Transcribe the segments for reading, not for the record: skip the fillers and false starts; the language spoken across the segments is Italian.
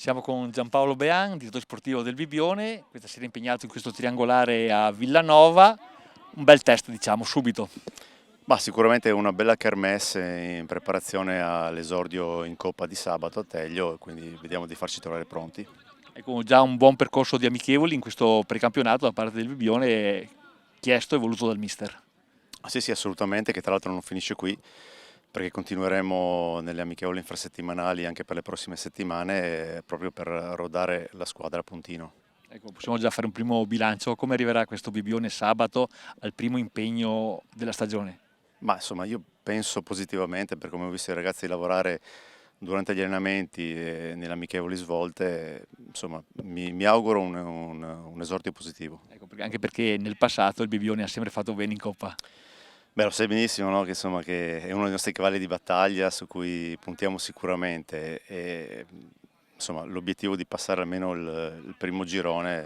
Siamo con Giampaolo Bean, direttore sportivo del Bibbione, questa sera impegnato in questo triangolare a Villanova. Un bel test, diciamo, subito. Sicuramente una bella kermesse in preparazione all'esordio in Coppa di sabato a Teglio, quindi vediamo di farci trovare pronti. Ecco, già un buon percorso di amichevoli in questo precampionato da parte del Bibbione, chiesto e voluto dal mister. Sì, sì, assolutamente, che tra l'altro non finisce qui, perché continueremo nelle amichevoli infrasettimanali anche per le prossime settimane, proprio per rodare la squadra a puntino. Ecco, possiamo già fare un primo bilancio. Come arriverà questo Bibbione sabato al primo impegno della stagione? Insomma, io penso positivamente, per come ho visto i ragazzi lavorare durante gli allenamenti e nelle amichevoli svolte, insomma, mi auguro un esordio positivo. Ecco, anche perché nel passato il Bibbione ha sempre fatto bene in Coppa. Lo sai benissimo, no? Che, insomma, che è uno dei nostri cavalli di battaglia su cui puntiamo sicuramente e insomma, l'obiettivo di passare almeno il primo girone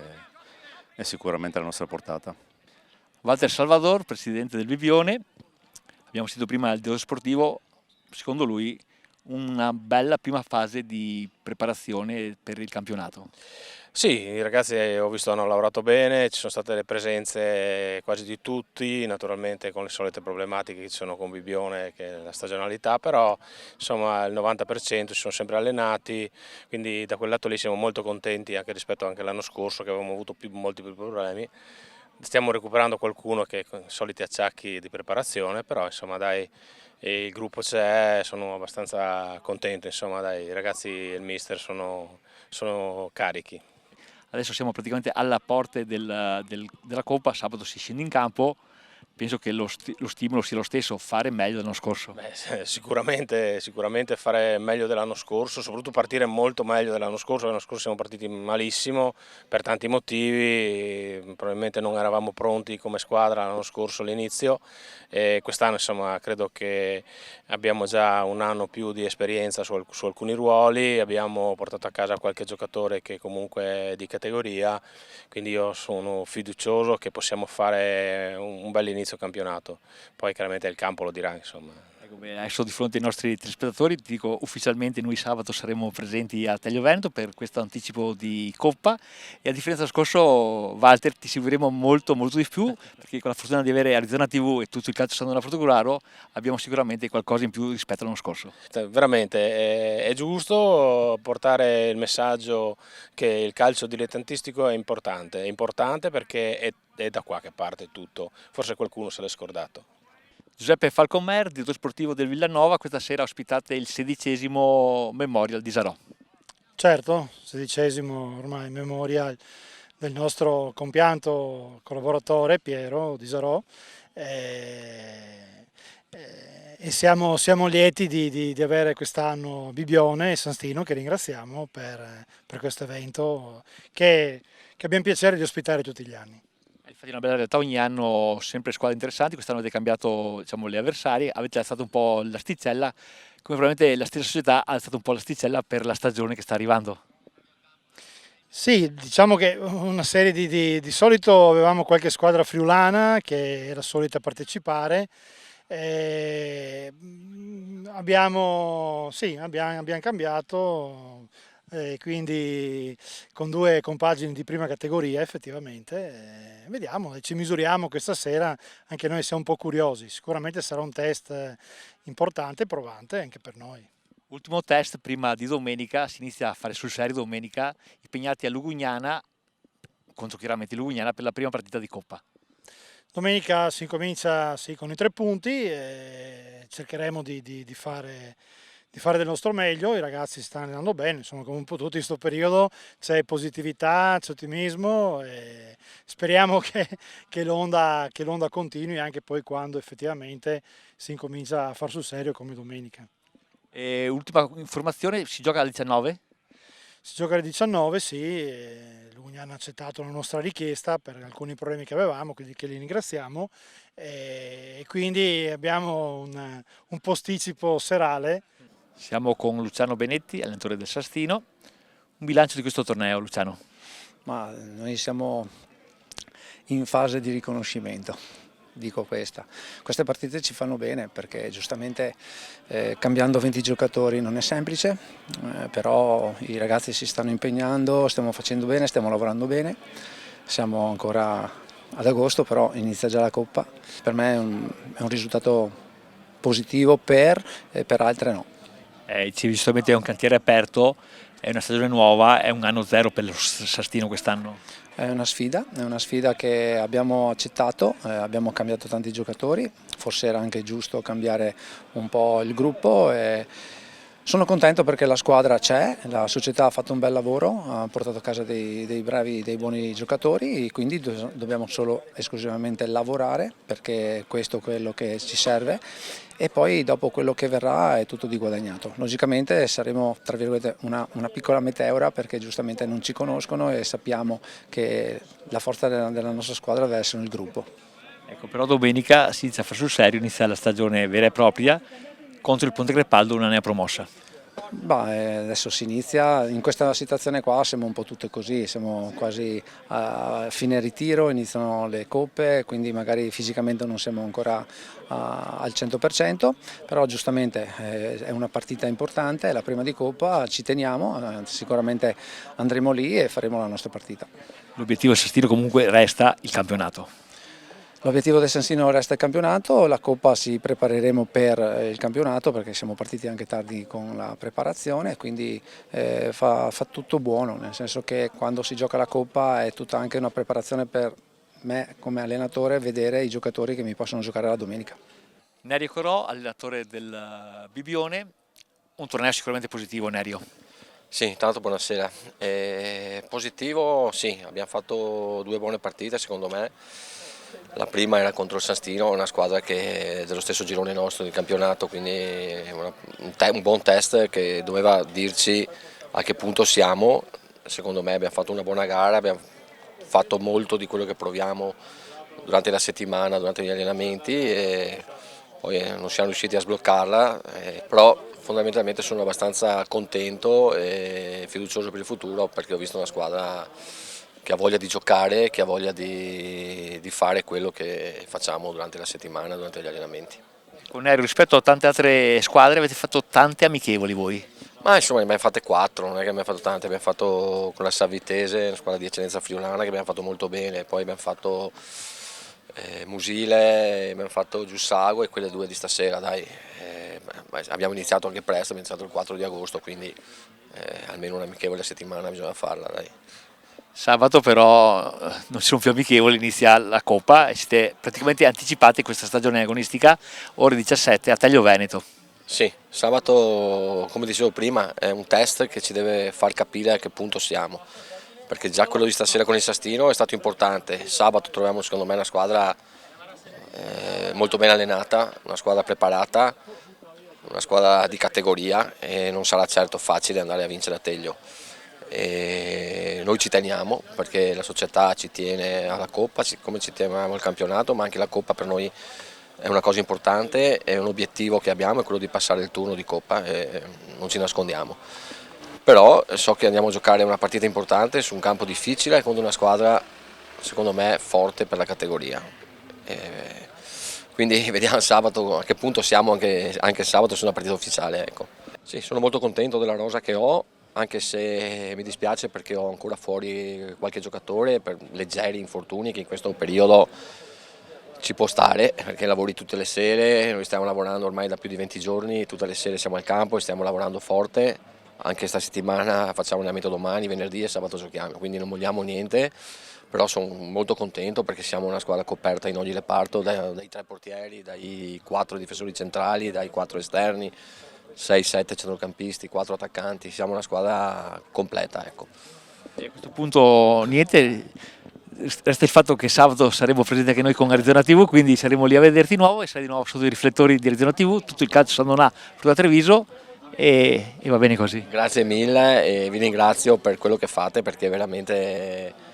è sicuramente alla nostra portata. Walter Salvador, presidente del Bibbione, abbiamo sentito prima il direttore sportivo, secondo lui una bella prima fase di preparazione per il campionato. Sì, i ragazzi ho visto hanno lavorato bene, ci sono state le presenze quasi di tutti, naturalmente con le solite problematiche che ci sono con Bibbione, che è la stagionalità, però insomma il 90% si sono sempre allenati, quindi da quel lato lì siamo molto contenti anche rispetto anche all'anno scorso che avevamo avuto molti più problemi. Stiamo recuperando qualcuno che con i soliti acciacchi di preparazione, però insomma dai, il gruppo c'è, sono abbastanza contento, insomma dai, i ragazzi e il mister sono carichi. Adesso siamo praticamente alla porte della Coppa, sabato si scende in campo, penso che lo stimolo sia lo stesso, fare meglio dell'anno scorso. Sicuramente fare meglio dell'anno scorso, soprattutto partire molto meglio dell'anno scorso. L'anno scorso siamo partiti malissimo per tanti motivi, probabilmente non eravamo pronti come squadra l'anno scorso all'inizio e quest'anno insomma credo che abbiamo già un anno più di esperienza su alcuni ruoli, abbiamo portato a casa qualche giocatore che comunque è di categoria, quindi io sono fiducioso che possiamo fare un bel inizio campionato, poi chiaramente il campo lo dirà insomma. Ecco, adesso di fronte ai nostri telespettatori ti dico ufficialmente noi sabato saremo presenti a Teglio Veneto per questo anticipo di Coppa e a differenza dello scorso Walter ti seguiremo molto di più perché con la fortuna di avere Arizona TV e tutto il calcio San Frotoguraro abbiamo sicuramente qualcosa in più rispetto all'anno scorso. Veramente è giusto portare il messaggio che il calcio dilettantistico è importante perché è da qua che parte tutto, forse qualcuno se l'è scordato. Giuseppe Falcomer, direttore sportivo del Villanova, questa sera ospitate il 16° Memorial di Sarò. Certo, 16° ormai Memorial del nostro compianto collaboratore Piero Di Sarò e siamo lieti di avere quest'anno Bibbione e San Stino che ringraziamo per questo evento che abbiamo piacere di ospitare tutti gli anni. Infatti è una bella realtà, ogni anno sempre squadre interessanti, quest'anno avete cambiato diciamo, le avversarie, avete alzato un po' l'asticella, come probabilmente la stessa società ha alzato un po' l'asticella per la stagione che sta arrivando. Sì, diciamo che una serie di solito avevamo qualche squadra friulana che era solita partecipare. Abbiamo cambiato, quindi con due compagini di prima categoria effettivamente. Vediamo, ci misuriamo questa sera, anche noi siamo un po' curiosi, sicuramente sarà un test importante e provante anche per noi. Ultimo test prima di domenica, si inizia a fare sul serio domenica, impegnati a Lugugnana, contro chiaramente Lugugnana per la prima partita di Coppa. Domenica si comincia sì, con i 3 punti e cercheremo di fare del nostro meglio, i ragazzi si stanno allenando bene, insomma come un po' tutti in questo periodo c'è positività, c'è ottimismo e speriamo che l'onda continui anche poi quando effettivamente si incomincia a far sul serio come domenica. E ultima informazione, si gioca alle 19? Si gioca alle 19, sì, Lugnano ha accettato la nostra richiesta per alcuni problemi che avevamo, quindi che li ringraziamo, e quindi abbiamo un posticipo serale. Siamo con Luciano Benetti, allenatore del Sastino. Un bilancio di questo torneo, Luciano? Ma noi siamo in fase di riconoscimento. dico questa. Queste partite ci fanno bene perché giustamente cambiando 20 giocatori non è semplice, però i ragazzi si stanno impegnando, stiamo facendo bene, stiamo lavorando bene, siamo ancora ad agosto, però inizia già la Coppa. Per me è un risultato positivo per altre no. Giustamente è un cantiere aperto, è una stagione nuova, è un anno zero per lo Sastino quest'anno. È una sfida che abbiamo accettato, abbiamo cambiato tanti giocatori, forse era anche giusto cambiare un po' il gruppo. Sono contento perché la squadra c'è, la società ha fatto un bel lavoro, ha portato a casa dei bravi, dei buoni giocatori, quindi dobbiamo solo esclusivamente lavorare perché questo è quello che ci serve e poi dopo quello che verrà è tutto di guadagnato. Logicamente saremo tra virgolette una piccola meteora perché giustamente non ci conoscono e sappiamo che la forza della nostra squadra deve essere il gruppo. Ecco, però domenica si inizia a fare sul serio, inizia la stagione vera e propria contro il Ponte Crepaldo, una neopromossa. Adesso si inizia, in questa situazione qua siamo un po' tutte così, siamo quasi a fine ritiro, iniziano le coppe, quindi magari fisicamente non siamo ancora al 100%, però giustamente è una partita importante, è la prima di Coppa, ci teniamo, sicuramente andremo lì e faremo la nostra partita. L'obiettivo Sastino comunque resta il campionato. L'obiettivo del Sensino resta il campionato, la Coppa si prepareremo per il campionato perché siamo partiti anche tardi con la preparazione, quindi fa tutto buono, nel senso che quando si gioca la Coppa è tutta anche una preparazione per me come allenatore vedere i giocatori che mi possono giocare la domenica. Nerio Corò, allenatore del Bibione, un torneo sicuramente positivo, Nerio. Sì, intanto buonasera. Positivo, sì, abbiamo fatto 2 buone partite secondo me. La prima era contro il Sastino, una squadra che è dello stesso girone nostro del campionato, quindi un buon test che doveva dirci a che punto siamo. Secondo me abbiamo fatto una buona gara, abbiamo fatto molto di quello che proviamo durante la settimana, durante gli allenamenti e poi non siamo riusciti a sbloccarla, però fondamentalmente sono abbastanza contento e fiducioso per il futuro perché ho visto una squadra che ha voglia di giocare, che ha voglia di fare quello che facciamo durante la settimana, durante gli allenamenti. Con Nerio, rispetto a tante altre squadre avete fatto tante amichevoli voi? Ma insomma ne abbiamo fatte 4, non è che abbiamo fatto tante, abbiamo fatto con la Savitese, una squadra di eccellenza friulana che abbiamo fatto molto bene, poi abbiamo fatto Musile, abbiamo fatto Giussago e quelle 2 di stasera, dai. Abbiamo iniziato anche presto, abbiamo iniziato il 4 di agosto, quindi almeno un'amichevole a settimana bisogna farla, dai. Sabato però non ci sono più amichevoli, inizia la Coppa e siete praticamente anticipati questa stagione agonistica, ore 17 a Taglio Veneto. Sì, sabato, come dicevo prima, è un test che ci deve far capire a che punto siamo, perché già quello di stasera con il Sastino è stato importante. Sabato troviamo secondo me una squadra molto ben allenata, una squadra preparata, una squadra di categoria e non sarà certo facile andare a vincere a Teglio. E noi ci teniamo perché la società ci tiene alla Coppa, come ci teniamo al campionato, ma anche la Coppa per noi è una cosa importante, è un obiettivo che abbiamo, è quello di passare il turno di Coppa e non ci nascondiamo. Però so che andiamo a giocare una partita importante su un campo difficile contro una squadra secondo me forte per la categoria. Quindi vediamo sabato a che punto siamo anche sabato su una partita ufficiale. Ecco. Sì, sono molto contento della rosa che ho, anche se mi dispiace perché ho ancora fuori qualche giocatore per leggeri infortuni che in questo periodo ci può stare perché lavori tutte le sere, noi stiamo lavorando ormai da più di 20 giorni, tutte le sere siamo al campo e stiamo lavorando forte, anche questa settimana facciamo allenamento domani, venerdì e sabato giochiamo, quindi non molliamo niente, però sono molto contento perché siamo una squadra coperta in ogni reparto, dai 3 portieri, dai 4 difensori centrali, dai 4 esterni, 6-7 centrocampisti, 4 attaccanti, siamo una squadra completa. Ecco. E a questo punto niente, resta il fatto che sabato saremo presenti anche noi con Arizona TV, quindi saremo lì a vederti di nuovo e sarai di nuovo sotto i riflettori di Arizona TV, tutto il calcio Sandonà da Treviso e va bene così. Grazie mille e vi ringrazio per quello che fate perché veramente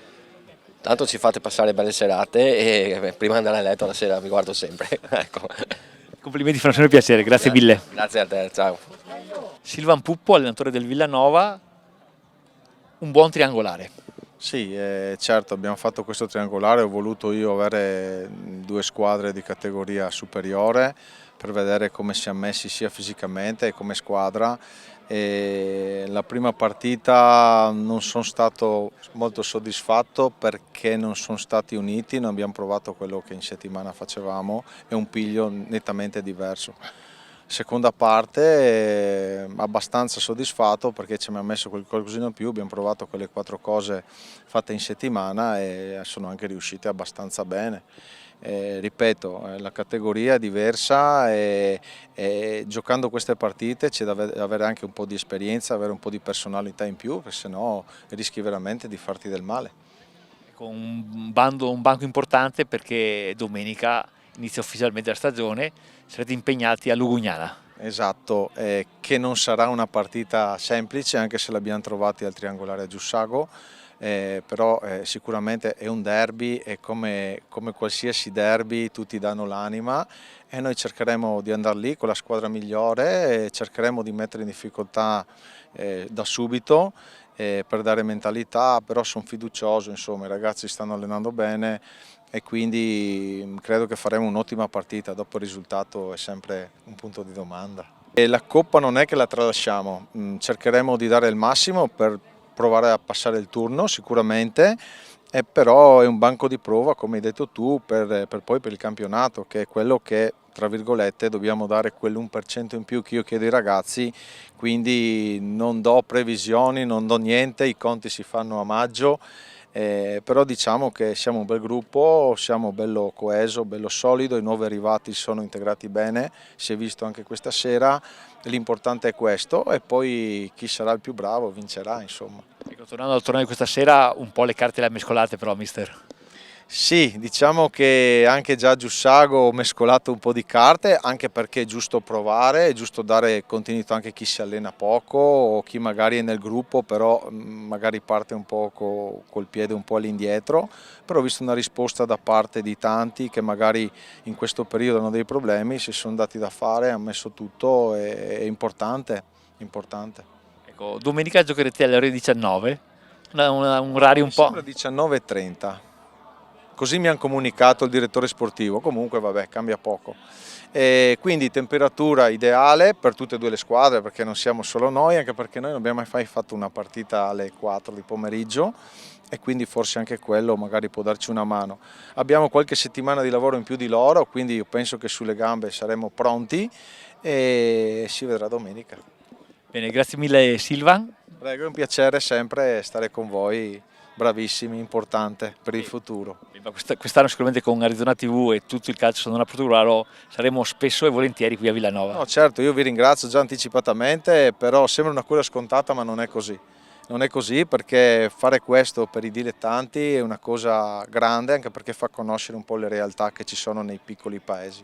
tanto ci fate passare belle serate e prima di andare a letto la sera vi guardo sempre. Ecco. Complimenti, fanno sempre piacere, grazie mille. Grazie a te, ciao. Silvan Puppo, allenatore del Villanova, un buon triangolare. Sì, certo, abbiamo fatto questo triangolare, ho voluto io avere due squadre di categoria superiore per vedere come siamo messi sia fisicamente che come squadra. La prima partita non sono stato molto soddisfatto perché non sono stati uniti, non abbiamo provato quello che in settimana facevamo e un piglio nettamente diverso. Seconda parte abbastanza soddisfatto perché ci abbiamo messo qualcosina in più, abbiamo provato quelle 4 cose fatte in settimana e sono anche riuscite abbastanza bene. Ripeto, la categoria è diversa e giocando queste partite c'è da avere anche un po' di esperienza, avere un po' di personalità in più, perché sennò rischi veramente di farti del male. Con un banco importante perché domenica inizia ufficialmente la stagione, sarete impegnati a Lugugnana. Esatto, che non sarà una partita semplice anche se l'abbiamo trovati al triangolare a Giussago, però sicuramente è un derby e come qualsiasi derby tutti danno l'anima e noi cercheremo di andare lì con la squadra migliore e cercheremo di mettere in difficoltà da subito per dare mentalità, però sono fiducioso, insomma i ragazzi stanno allenando bene e quindi credo che faremo un'ottima partita, dopo il risultato è sempre un punto di domanda. E la Coppa non è che la tralasciamo, cercheremo di dare il massimo per provare a passare il turno sicuramente, però è un banco di prova come hai detto tu per poi per il campionato che è quello che tra virgolette dobbiamo dare quell'1% in più che io chiedo ai ragazzi, quindi non do previsioni, non do niente, i conti si fanno a maggio. Però diciamo che siamo un bel gruppo, siamo bello coeso, bello solido, i nuovi arrivati sono integrati bene, si è visto anche questa sera, l'importante è questo e poi chi sarà il più bravo vincerà insomma. Ecco, tornando al torneo di questa sera, un po' le carte le ha mescolate però, mister. Sì, diciamo che anche già a Giussago ho mescolato un po' di carte, anche perché è giusto provare, è giusto dare continuità anche a chi si allena poco o chi magari è nel gruppo però magari parte un po' col piede un po' all'indietro, però ho visto una risposta da parte di tanti che magari in questo periodo hanno dei problemi, si sono dati da fare, hanno messo tutto, è importante, importante. Ecco, domenica giocherete alle ore 19, un orario un Mi po'. sembra 19:30. Così mi hanno comunicato il direttore sportivo, comunque vabbè cambia poco. E quindi temperatura ideale per tutte e due le squadre perché non siamo solo noi, anche perché noi non abbiamo mai fatto una partita alle 4 di pomeriggio e quindi forse anche quello magari può darci una mano. Abbiamo qualche settimana di lavoro in più di loro, quindi io penso che sulle gambe saremo pronti e si vedrà domenica. Bene, grazie mille Silvan. Prego, è un piacere sempre stare con voi, bravissimi, importante per il futuro. Ma quest'anno sicuramente con Arizona TV e tutto il calcio San Donato Portogallo saremo spesso e volentieri qui a Villanova. No, certo, io vi ringrazio già anticipatamente, però sembra una cosa scontata ma non è così. Non è così perché fare questo per i dilettanti è una cosa grande anche perché fa conoscere un po' le realtà che ci sono nei piccoli paesi.